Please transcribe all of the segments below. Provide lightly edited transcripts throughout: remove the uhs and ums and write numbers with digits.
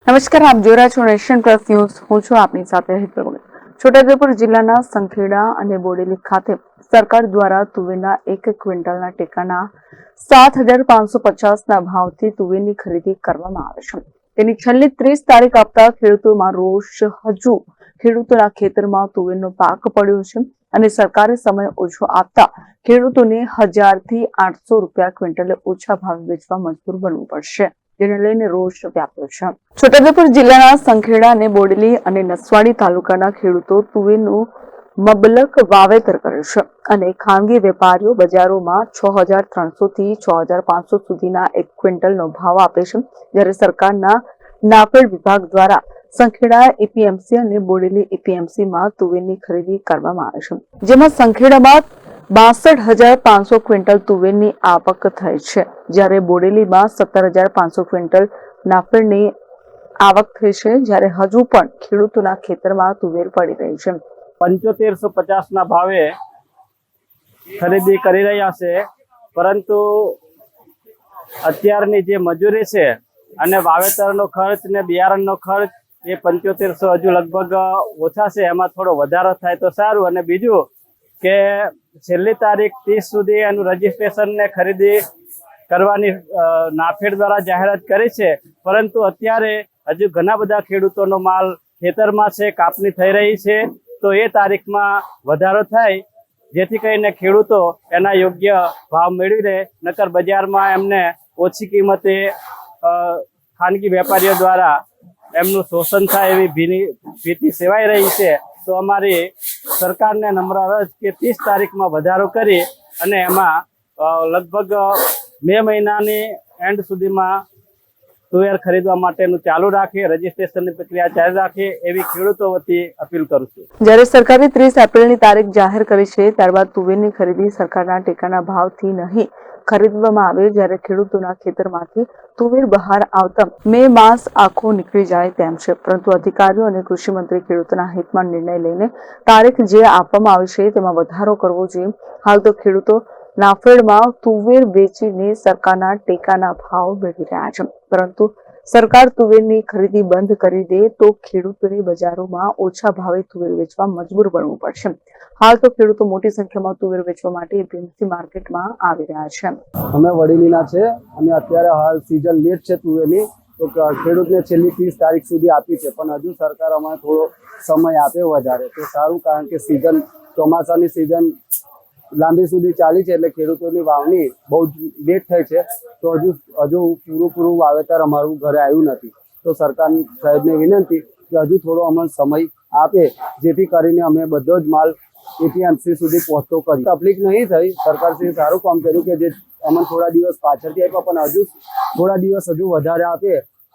નમસ્કાર, આપ જોઈ રહ્યા છો નેશન પ્લસ ન્યૂઝ. હું છું આપની સાથે હિતલ ભગત. છોટાઉદેપુર જિલ્લાના સંખેડા અને બોડેલી ખાતે સરકાર દ્વારા તુવેરના 1 ક્વિન્ટલના ટેકાના 7,550ના ભાવથી તુવેરની ખરીદી કરવામાં આવે છે. તેની છેલ્લી 30 તારીખ આપતા ખેડૂતોમાં રોષ. હજુ ખેડૂતોના ખેતરમાં તુવેરનો પાક પડ્યો છે અને સરકારે સમય ઓછો આપતા ખેડૂતોને 1000 થી 800 રૂપિયા ક્વિન્ટલે ઓછા ભાવે વેચવા મજબૂર બનવું પડશે, જેને લઈને રોષ વ્યાપ્યો છે. છોટાઉદેપુર જિલ્લાના સંખેડા અને બોડેલી અને નસવાડી તાલુકાના ખેડૂતો તુવેરનું મબલક વાવેતર કરે છે અને ખાનગી વેપારીઓ બજારોમાં 6,300 થી 6,500 સુધીના 1 ક્વિન્ટલનો ભાવ આપે છે, જ્યારે સરકારના નાફેડ વિભાગ દ્વારા સંખેડા એપીએમસી અને બોડેલી એપીએમસીમાં તુવેરની ખરીદી કરવામાં આવે છે, જેમાં સંખેડામાં 62,500 ક્વિન્ટલ તુવેરની આવક થઈ છે, જ્યારે બોડેલીમાં 17,500 ક્વિન્ટલ નાફેડની આવક થઈ છે, જ્યારે હજુ પણ ખેડૂતોના ખેતરમાં તુવેર પડી રહી છે. 7550 ના ભાવે ખરીદી કરી રહ્યા છે, પરંતુ અત્યારની જે મજૂરી છે અને વાવેતરનો ખર્ચ ને બિયારણનો ખર્ચ એ 7500 હજુ લગભગ ઓછા છે. એમાં થોડો વધારો થાય તો સારું. અને બીજું કે છેલ્લી તારીખ 30 સુધી એનું રજીસ્ટ્રેશન ને ખરીદી કરવાની નાફેડ દ્વારા જાહેરાત કરી છે, પરંતુ અત્યારે હજુ ઘણા બધા ખેડૂતોનો માલ ખેતરમાં છે, કાપણી થઈ રહી છે. તો એ તારીખમાં વધારો થાય, જેથી કરીને ખેડૂતો એના યોગ્ય ભાવ મેળવી રહે. નકર બજારમાં એમને ઓછી કિંમતે ખાનગી વેપારીઓ દ્વારા એમનું શોષણ થાય એવી ભીતિ સેવાઈ રહી છે. તો અમારી સરકારને નમ્ર અરજ કે 30 તારીખમાં વધારો કરી અને એમાં લગભગ મે મહિનાની એન્ડ સુધીમાં તુવેર ખરીદવા માટેનું ચાલુ રાખે, રજીસ્ટ્રેશનની પ્રક્રિયા ચાલુ રાખે એવી ખેડૂતો વતી અપીલ કરું છું. જ્યારે સરકારે 30 એપ્રિલની તારીખ જાહેર કરી છે, ત્યારબાદ તુવેરની ખરીદી સરકારના ટેકાના ભાવથી નહીં ખરીદવામાં આવે, જ્યારે ખેડૂતોના ખેતરમાંથી તુવેર બહાર આવતા મે માસ આખો નીકળી જાય તેમ છે. પરંતુ અધિકારીઓ અને કૃષિ મંત્રી ખેડૂતોના હિતમાં નિર્ણય લઈને તારીખ જે આપવામાં આવી છે તેમાં વધારો કરવો જોઈએ. હાલ તો ખેડૂતો નાફેડમાં તુવેર વેચીને સરકારના ટેકાના ભાવ મેળવી રહ્યા છે, પરંતુ સરકાર તુવેરની ખરીદી બંધ કરી દે તો ખેડૂતોને બજારોમાં ઓછા ભાવે તુવેર વેચવા મજબૂર બનવું પડશે. હાલ તો ખેડૂતો મોટી સંખ્યામાં તુવેર વેચવા માટે એપીએમસી માર્કેટમાં આવી રહ્યા છે. અમે વડીલીના છે અને અત્યારે હાલ સીઝન લેટ છે તુવેરની, તો ખેડૂતને છેલ્લી 30 તારીખ સુધી આપી છે, પણ હજુ સરકાર અમારે થોડો સમય આપે વધારે તો સારું, કારણ કે સીઝન ચોમાસાની સીઝન લાંબી સુધી ચાલી છે, એટલે ખેડૂતોની વાવણી બહુ લેટ થઈ છે. તો હજુ પૂરું વાવેતર અમારું ઘરે આવ્યું નથી. તો સરકાર સાહેબને વિનંતી કે હજુ થોડો અમને સમય આપે, જેથી કરીને અમે બધો જ માલ એપીએમસી સુધી પહોંચતો કરી. તકલીફ નહીં થઈ, સરકારશ્રીએ સારું કામ કર્યું કે જે અમને થોડા દિવસ પાછળથી આપ્યા, પણ હજુ થોડા દિવસ હજુ વધારે આપે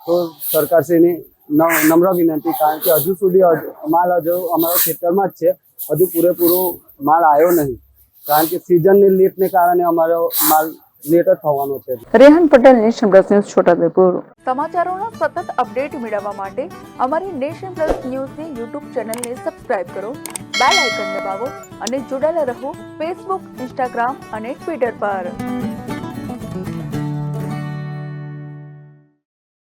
તો સરકારશ્રીની નમ્ર વિનંતી, કારણ કે હજુ સુધી માલ હજુ અમારા ખેતરમાં જ છે, હજુ પૂરેપૂરો માલ આવ્યો નહીં, કારણ કે સિઝનની લેટને કારણે અમારો માલ લેટ જ થવાનો છે. Rehan Patel, Nation Plus News, Chhota Udepur. સમાચારોના સતત અપડેટ મેળવવા માટે અમારી નેશન પ્લસ ન્યૂઝની યુટ્યુબ ચેનલને સબસ્ક્રાઇબ કરો, બેલ આઇકન દબાવો અને જોડાયેલા રહો ફેસબુક, ઇન્સ્ટાગ્રામ અને ટ્વિટર પર.